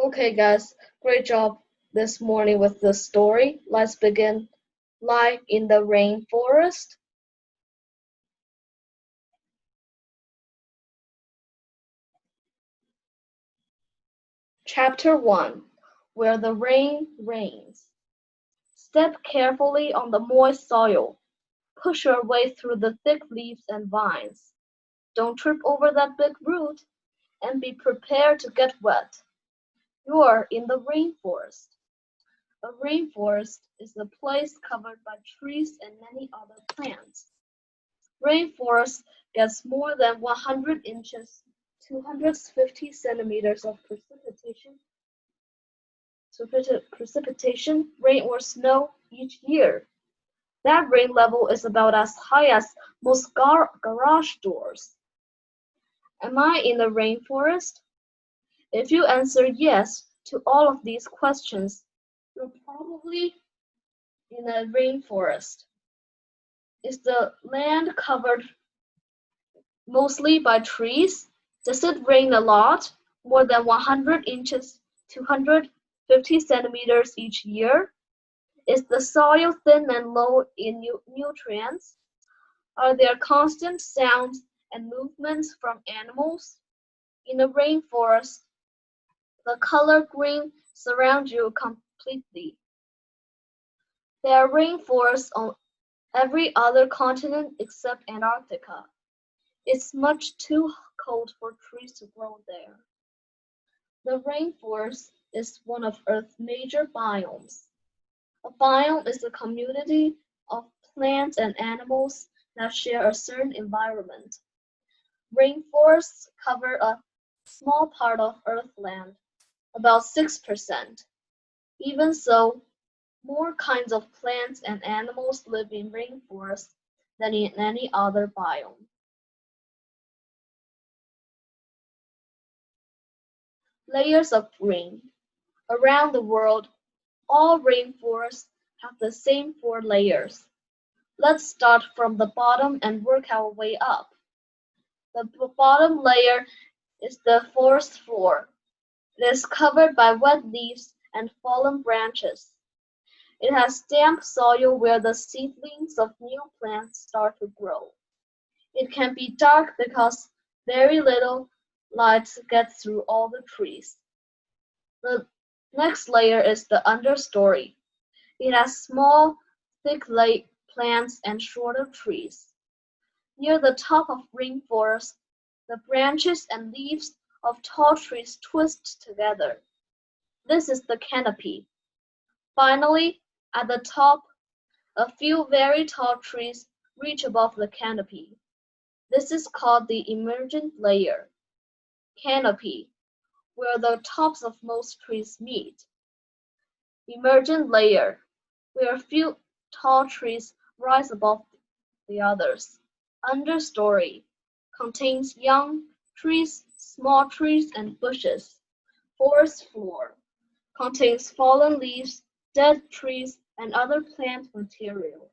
Okay, guys, great job this morning with the story. Let's begin. Life in the rainforest. Chapter 1, Where the Rain Rains. Step carefully on the moist soil. Push your way through the thick leaves and vines. Don't trip over that big root, and be prepared to get wet. You are in the rainforest. A rainforest is a place covered by trees and many other plants. Rainforest gets more than 100 inches, 250 centimeters of precipitation, rain or snow each year. That rain level is about as high as most garage doors. Am I in the rainforest? If you answer yes to all of these questions, you're probably in a rainforest. Is the land covered mostly by trees? Does it rain a lot, more than 100 inches, 250 centimeters each year? Is the soil thin and low in nutrients? Are there constant sounds and movements from animals? In a rainforest, the color green surrounds you completely. There are rainforests on every other continent except Antarctica. It's much too cold for trees to grow there. The rainforest is one of Earth's major biomes. A biome is a community of plants and animals that share a certain environment. Rainforests cover a small part of Earth's land, about 6%. Even so, more kinds of plants and animals live in rainforests than in any other biome. Layers of green. Around the world, all rainforests have the same 4 layers. Let's start from the bottom and work our way up. The bottom layer is the forest floor. It is covered by wet leaves and fallen branches. It has damp soil where the seedlings of new plants start to grow. It can be dark because very little light gets through all the trees. The next layer is the understory. It has small, thick plants and shorter trees. Near the top of rainforest, the branches and leaves of tall trees twist together. This is the canopy. Finally, at the top, a few very tall trees reach above the canopy. This is called the emergent layer. Canopy, where the tops of most trees meet. Emergent layer, where a few tall trees rise above the others. Understory, contains young trees, small trees, and bushes. Forest floor, contains fallen leaves, dead trees, and other plant material.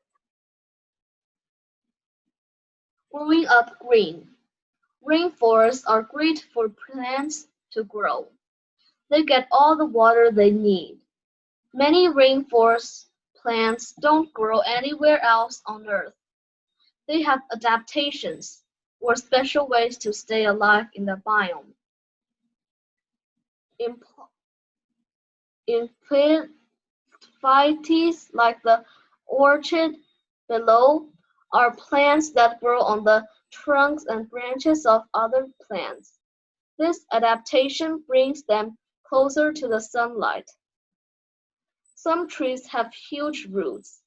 Growing up green. Rainforests are great for plants to grow. They get all the water they need. Many rainforest plants don't grow anywhere else on Earth. They have adaptations, or special ways to stay alive in the biome. Epiphytes, like the orchid below, are plants that grow on the trunks and branches of other plants. This adaptation brings them closer to the sunlight. Some trees have huge roots.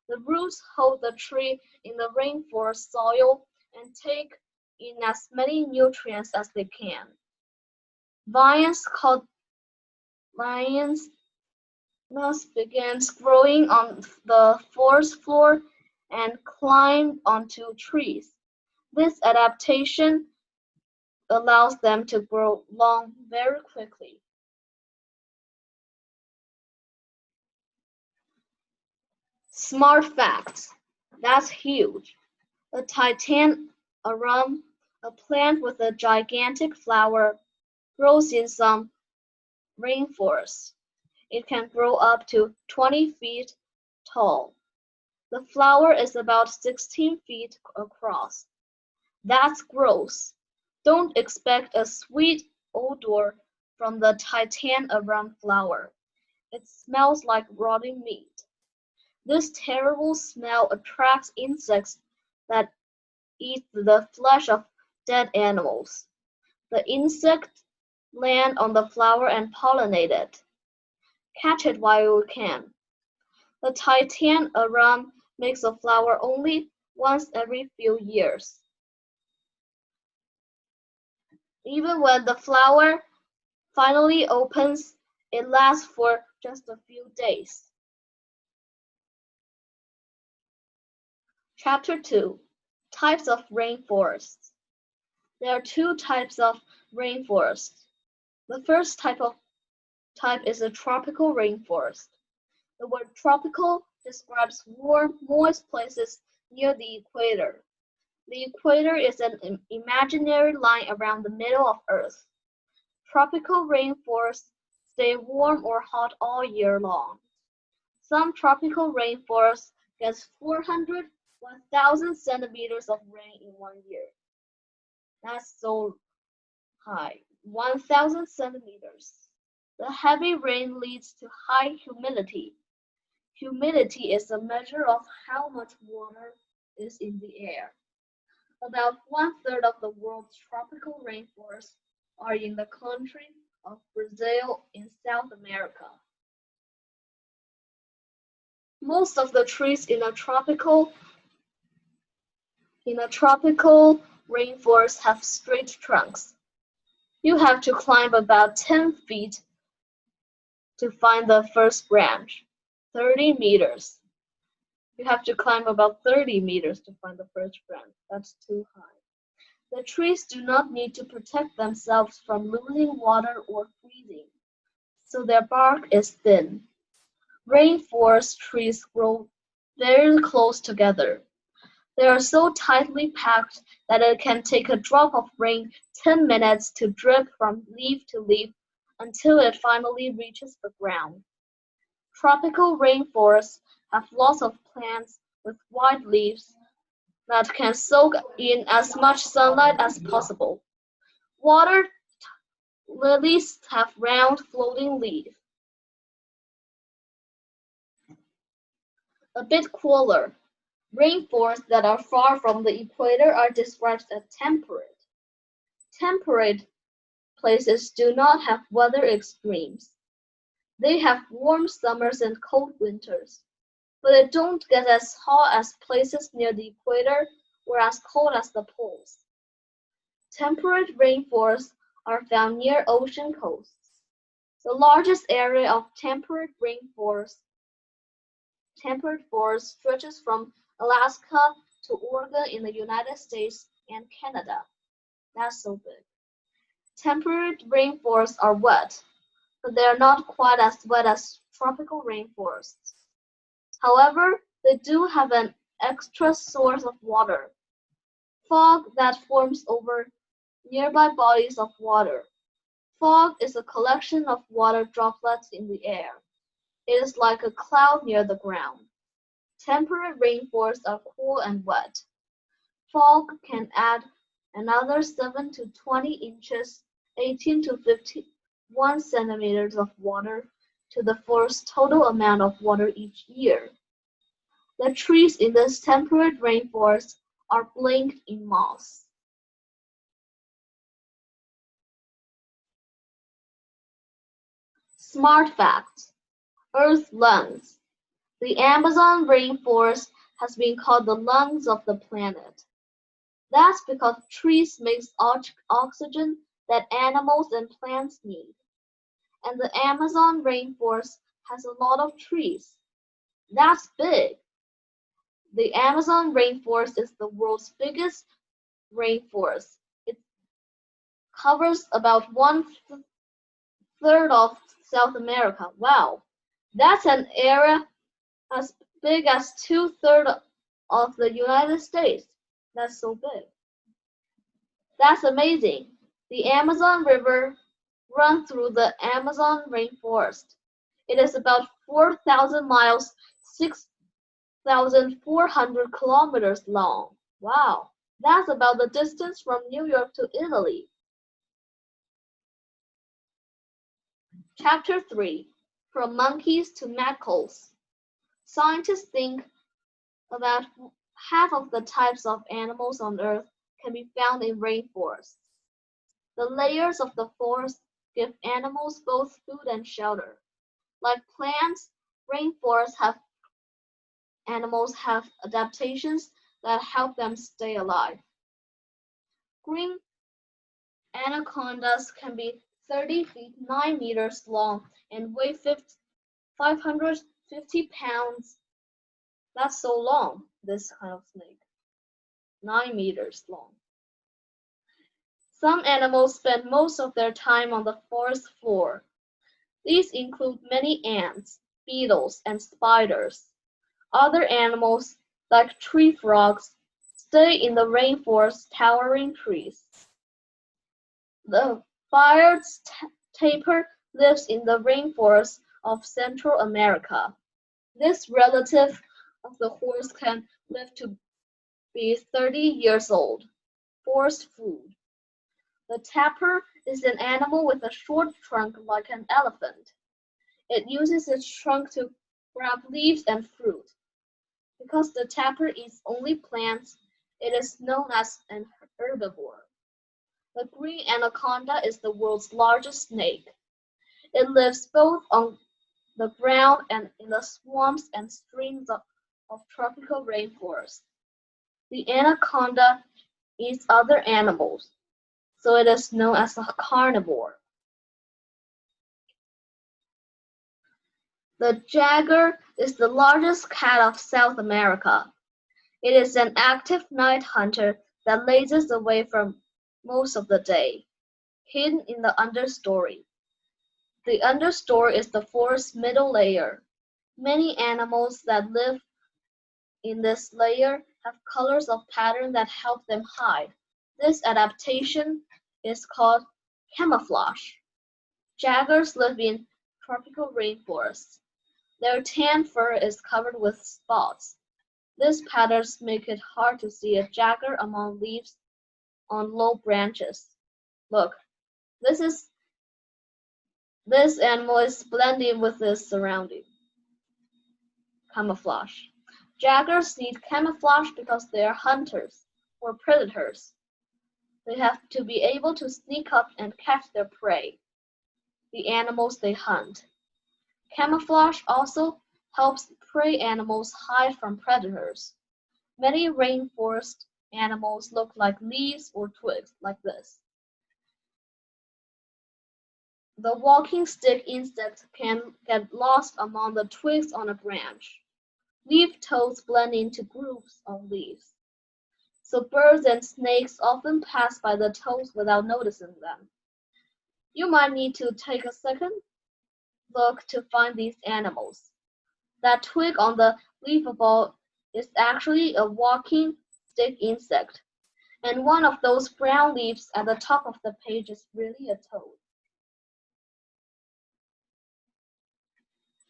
The roots hold the tree in the rainforest soil and take in as many nutrients as they can. Vines called lianas began growing on the forest floor and climbed onto trees. This adaptation allows them to grow long very quickly. Smart facts. That's huge. A titanium, a plant with a gigantic flower, grows in some rainforest. It can grow up to 20 feet tall. The flower is about 16 feet across. That's gross. Don't expect a sweet odor from the Titanium flower. It smells like rotting meat. This terrible smell attracts insects that eat the flesh of dead animals. The insects land on the flower and pollinate it. Catch it while you can. The Titanium makes a flower only once every few years. Even when the flower finally opens, it lasts for just a few days. Chapter 2: Types of Rainforests. There are two types of rainforests. The first type is a tropical rainforest. The word tropical describes warm, moist places near the equator. The equator is an imaginary line around the middle of Earth. Tropical rainforests stay warm or hot all year long. Some tropical rainforests get 400, 1,000 centimeters of rain in 1 year. That's so high, 1,000 centimeters. The heavy rain leads to high humidity. Humidity is a measure of how much water is in the air. About 1/3 of the world's tropical rainforests are in the country of Brazil in South America. Most of the trees in a tropical rainforest have straight trunks. You have to climb about 10 feet to find the first branch. 30 meters. You have to climb about 30 meters to find the first branch. That's too high. The trees do not need to protect themselves from losing water or freezing, so their bark is thin. Rainforest trees grow very close together. They are so tightly packed that it can take a drop of rain 10 minutes to drip from leaf to leaf until it finally reaches the ground. Tropical rainforests have lots of plants with wide leaves that can soak in as much sunlight as possible. Water lilies have round floating leaves. A bit cooler. Rainforests that are far from the equator are described as temperate. Temperate places do not have weather extremes. They have warm summers and cold winters, but they don't get as hot as places near the equator or as cold as the poles. Temperate rainforests are found near ocean coasts. The largest area of temperate forest stretches from Alaska to Oregon in the United States and Canada. That's so big. Temperate rainforests are wet, but they are not quite as wet as tropical rainforests. However, they do have an extra source of water: fog that forms over nearby bodies of water. Fog is a collection of water droplets in the air. It is like a cloud near the ground. Temperate rainforests are cool and wet. Fog can add another 7 to 20 inches, 18 to 51 centimeters of water to the forest's total amount of water each year. The trees in this temperate rainforest are blinked in moss. Smart facts: Earth lungs. The Amazon rainforest has been called the lungs of the planet. That's because trees make oxygen that animals and plants need. And the Amazon rainforest has a lot of trees. That's big. The Amazon rainforest is the world's biggest rainforest. It covers about 1/3 of South America. Wow, that's an area as big as 2/3 of the United States. That's so big. That's amazing. The Amazon River run through the Amazon rainforest. It is about 4,000 miles, 6,400 kilometers long. Wow, that's about the distance from New York to Italy. Chapter 3: From Monkeys to Mammals. Scientists think about half of the types of animals on Earth can be found in rainforests. The layers of the forest give animals both food and shelter. Like plants, animals have adaptations that help them stay alive. Green anacondas can be 30 feet 9 meters long and weigh 550 pounds. That's so long, this kind of snake. 9 meters long. Some animals spend most of their time on the forest floor. These include many ants, beetles, and spiders. Other animals, like tree frogs, stay in the rainforest's towering trees. The Bayard's tapir lives in the rainforests of Central America. This relative of the horse can live to be 30 years old. Forest food. The tapir is an animal with a short trunk like an elephant. It uses its trunk to grab leaves and fruit. Because the tapir eats only plants, it is known as an herbivore. The green anaconda is the world's largest snake. It lives both on the ground and in the swamps and streams of tropical rainforests. The anaconda eats other animals, so it is known as a carnivore. The jaguar is the largest cat of South America. It is an active night hunter that lazes away for most of the day, hidden in the understory. The understory is the forest's middle layer. Many animals that live in this layer have colors of pattern that help them hide. This adaptation is called camouflage. Jaguars live in tropical rainforests. Their tan fur is covered with spots. These patterns make it hard to see a jaguar among leaves on low branches. Look, this animal is blending with its surrounding. Camouflage. Jaguars need camouflage because they are hunters or predators. They have to be able to sneak up and catch their prey, the animals they hunt. Camouflage also helps prey animals hide from predators. Many rainforest animals look like leaves or twigs, like this. The walking stick insect can get lost among the twigs on a branch. Leaf toads blend into groups of leaves. So birds and snakes often pass by the toads without noticing them. You might need to take a second look to find these animals. That twig on the leaf above is actually a walking stick insect, and one of those brown leaves at the top of the page is really a toad.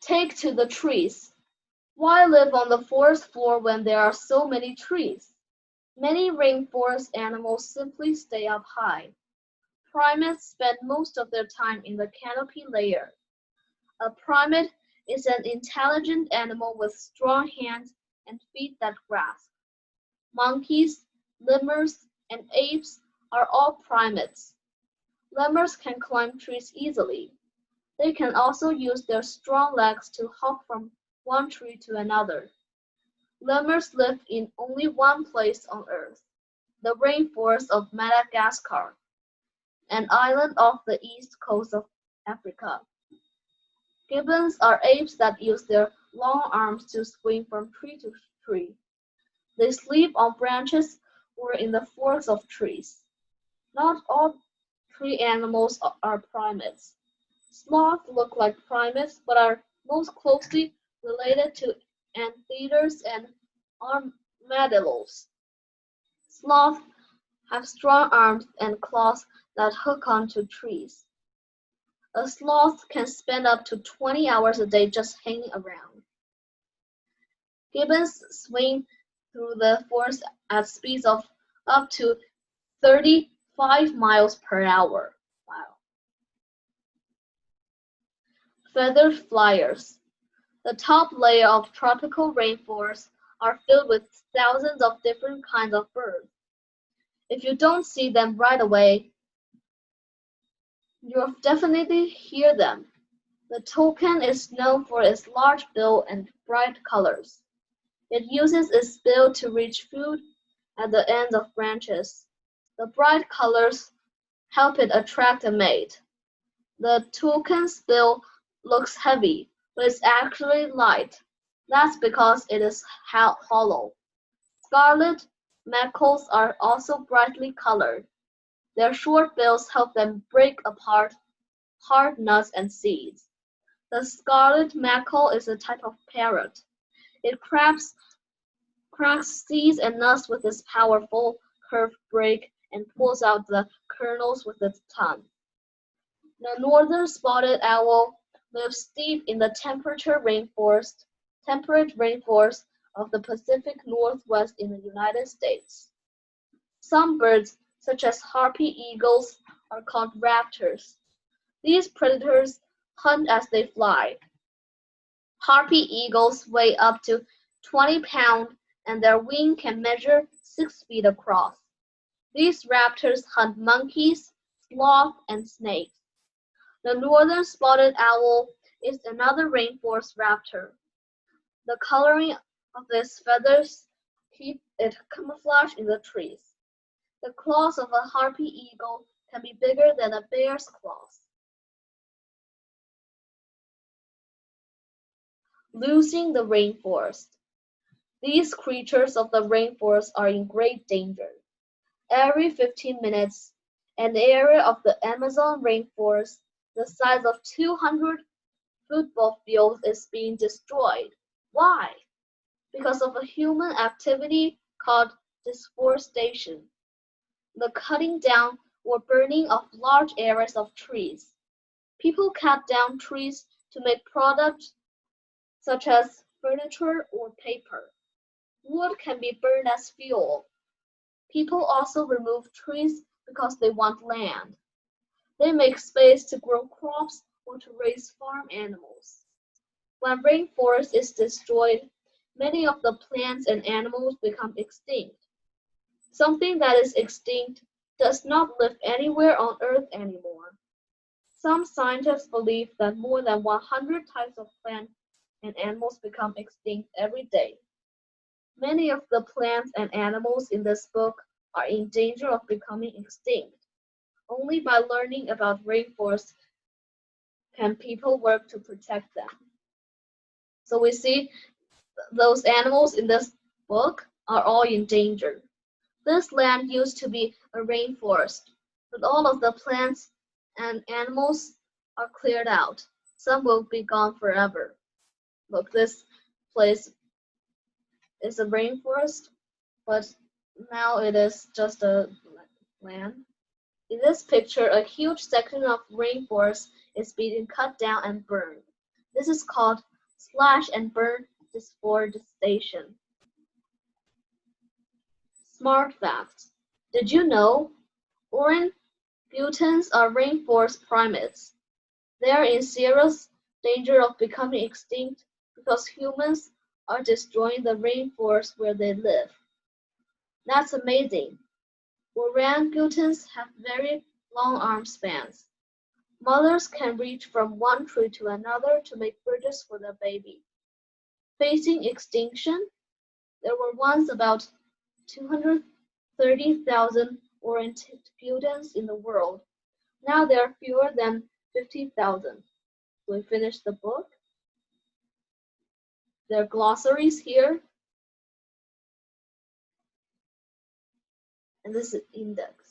Take to the trees. Why live on the forest floor when there are so many trees? Many rainforest animals simply stay up high. Primates spend most of their time in the canopy layer. A primate is an intelligent animal with strong hands and feet that grasp. Monkeys, lemurs, and apes are all primates. Lemurs can climb trees easily. They can also use their strong legs to hop from one tree to another. Lemurs live in only one place on Earth, the rainforest of Madagascar, an island off the east coast of Africa. Gibbons are apes that use their long arms to swing from tree to tree. They sleep on branches or in the forks of trees. Not all tree animals are primates. Sloths look like primates but are most closely related to anteaters and armadillos. Sloths have strong arms and claws that hook onto trees. A sloth can spend up to 20 hours a day just hanging around. Gibbons swing through the forest at speeds of up to 35 miles per hour. Wow. Feathered flyers. The top layer of tropical rainforests are filled with thousands of different kinds of birds. If you don't see them right away, you'll definitely hear them. The toucan is known for its large bill and bright colors. It uses its bill to reach food at the ends of branches. The bright colors help it attract a mate. The toucan's bill looks heavy, but it's actually light. That's because it is hollow. Scarlet macaws are also brightly colored. Their short bills help them break apart hard nuts and seeds. The scarlet macaw is a type of parrot. It cracks seeds and nuts with its powerful curved beak and pulls out the kernels with its tongue. The northern spotted owl lives deep in the temperate rainforest of the Pacific Northwest in the United States. Some birds, such as harpy eagles, are called raptors. These predators hunt as they fly. Harpy eagles weigh up to 20 pounds and their wing can measure 6 feet across. These raptors hunt monkeys, sloths, and snakes. The northern spotted owl is another rainforest raptor. The coloring of its feathers keep it camouflaged in the trees. The claws of a harpy eagle can be bigger than a bear's claws. Losing the rainforest. These creatures of the rainforest are in great danger. Every 15 minutes, an area of the Amazon rainforest the size of 200 football fields is being destroyed. Why? Because of a human activity called deforestation, the cutting down or burning of large areas of trees. People cut down trees to make products such as furniture or paper. Wood can be burned as fuel. People also remove trees because they want land. They make space to grow crops or to raise farm animals. When rainforest is destroyed, many of the plants and animals become extinct. Something that is extinct does not live anywhere on Earth anymore. Some scientists believe that more than 100 types of plants and animals become extinct every day. Many of the plants and animals in this book are in danger of becoming extinct. Only by learning about rainforests can people work to protect them. So we see those animals in this book are all in danger. This land used to be a rainforest, but all of the plants and animals are cleared out. Some will be gone forever. Look, this place is a rainforest, but now it is just a land. In this picture, a huge section of rainforest is being cut down and burned. This is called slash and burn deforestation. Smart facts. Did you know orangutans are rainforest primates? They are in serious danger of becoming extinct because humans are destroying the rainforest where they live. That's amazing. Orangutans have very long arm spans. Mothers can reach from one tree to another to make bridges for their baby. Facing extinction, there were once about 230,000 orangutans in the world. Now there are fewer than 50,000. We finished the book. There are glossaries here. And this is index.